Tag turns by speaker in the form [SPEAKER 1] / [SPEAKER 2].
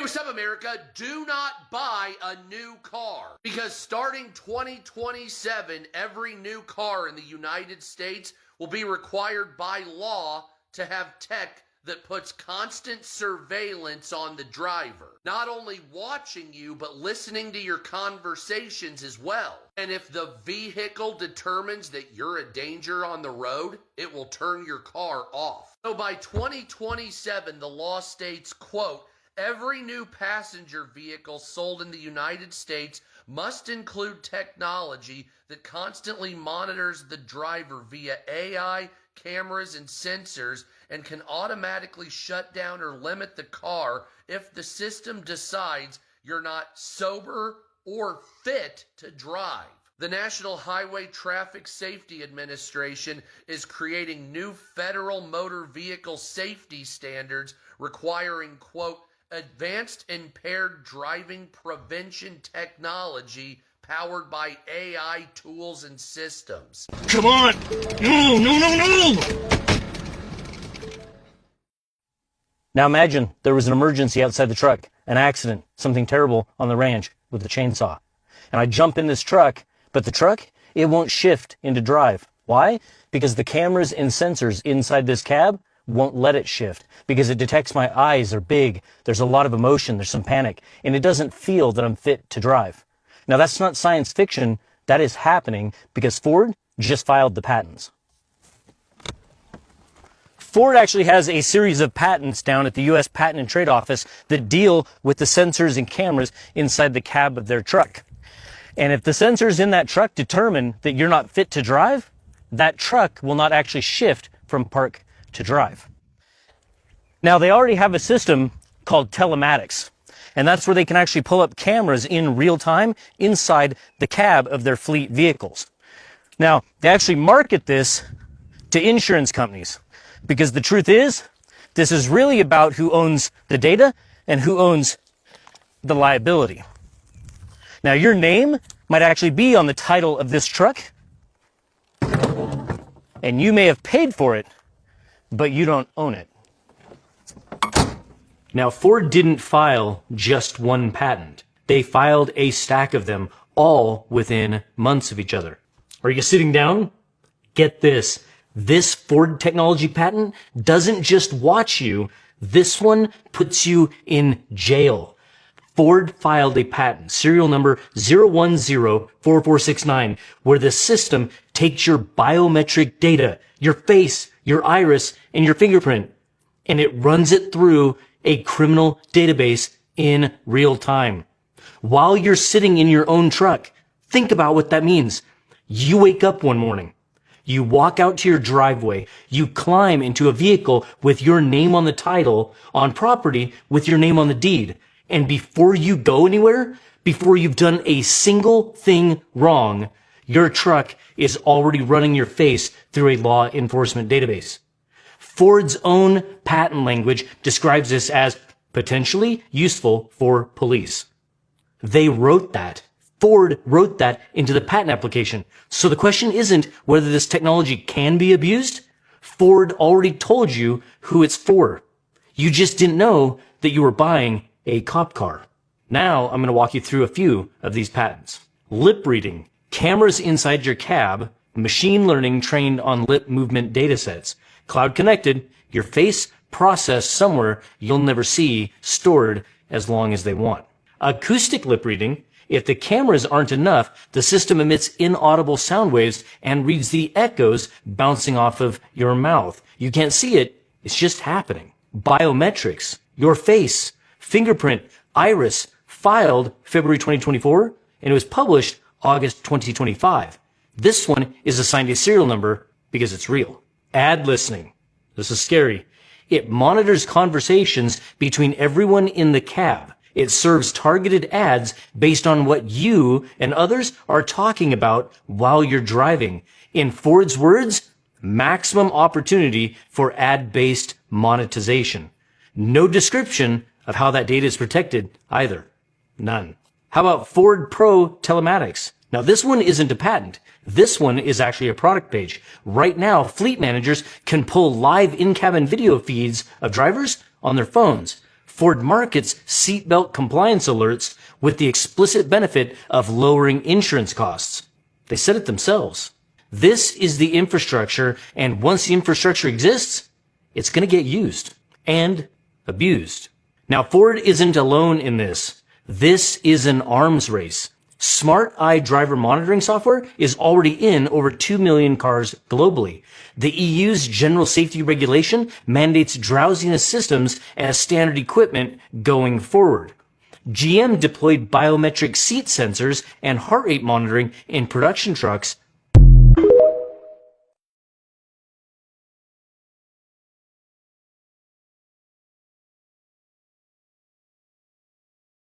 [SPEAKER 1] What's up, America? Do not buy a new car, because starting 2027, every new car in the United States will be required by law to have tech that puts constant surveillance on the driver. Not only watching you, but listening to your conversations as well. And if the vehicle determines that you're a danger on the road, it will turn your car off. So by 2027, the law states, quote, every new passenger vehicle sold in the United States must include technology that constantly monitors the driver via AI, cameras, and sensors, and can automatically shut down or limit the car if the system decides you're not sober or fit to drive. The National Highway Traffic Safety Administration is creating new federal motor vehicle safety standards requiring, quote, advanced impaired driving prevention technology powered by AI tools and systems.
[SPEAKER 2] Come on! No!
[SPEAKER 3] Now imagine there was an emergency outside the truck, an accident, something terrible on the ranch with a chainsaw. And I jump in this truck, but the truck, it won't shift into drive. Why? Because the cameras and sensors inside this cab won't let it shift, because it detects my eyes are big, there's a lot of emotion, there's some panic, and it doesn't feel that I'm fit to drive. Now that's not science fiction, that is happening because Ford just filed the patents. Ford actually has a series of patents down at the U.S. Patent and Trade Office that deal with the sensors and cameras inside the cab of their truck. And if the sensors in that truck determine that you're not fit to drive, that truck will not actually shift from park to drive. Now, they already have a system called telematics, and that's where they can actually pull up cameras in real time inside the cab of their fleet vehicles. Now, they actually market this to insurance companies, because the truth is, this is really about who owns the data and who owns the liability. Now, your name might actually be on the title of this truck, and you may have paid for it, but you don't own it. Now, Ford didn't file just one patent. They filed a stack of them, all within months of each other. Are you sitting down? Get this. This Ford technology patent doesn't just watch you. This one puts you in jail. Ford filed a patent, serial number 0104469, where the system takes your biometric data, your face, your iris, and your fingerprint, and it runs it through a criminal database in real time. While you're sitting in your own truck, think about what that means. You wake up one morning, you walk out to your driveway, you climb into a vehicle with your name on the title, on property with your name on the deed, and before you go anywhere, before you've done a single thing wrong, your truck is already running your face through a law enforcement database. Ford's own patent language describes this as potentially useful for police. They wrote that. Ford wrote that into the patent application. So the question isn't whether this technology can be abused. Ford already told you who it's for. You just didn't know that you were buying a cop car. Now I'm going to walk you through a few of these patents. Lip reading, cameras inside your cab, machine learning trained on lip movement datasets, cloud connected, your face processed somewhere you'll never see, stored as long as they want. Acoustic lip reading, if the cameras aren't enough, the system emits inaudible sound waves and reads the echoes bouncing off of your mouth. You can't see it, it's just happening. Biometrics, your face, fingerprint, iris, filed February 2024, and it was published August 2025. This one is assigned a serial number because it's real. Ad listening. This is scary. It monitors conversations between everyone in the cab. It serves targeted ads based on what you and others are talking about while you're driving. In Ford's words, maximum opportunity for ad-based monetization. No description of how that data is protected either. None. How about Ford Pro Telematics? Now this one isn't a patent. This one is actually a product page. Right now, fleet managers can pull live in-cabin video feeds of drivers on their phones. Ford markets seatbelt compliance alerts with the explicit benefit of lowering insurance costs. They said it themselves. This is the infrastructure, and once the infrastructure exists, it's going to get used and abused. Now, Ford isn't alone in this. This is an arms race. Smart Eye driver monitoring software is already in over 2 million cars globally. The EU's general safety regulation mandates drowsiness systems as standard equipment going forward. GM deployed biometric seat sensors and heart rate monitoring in production trucks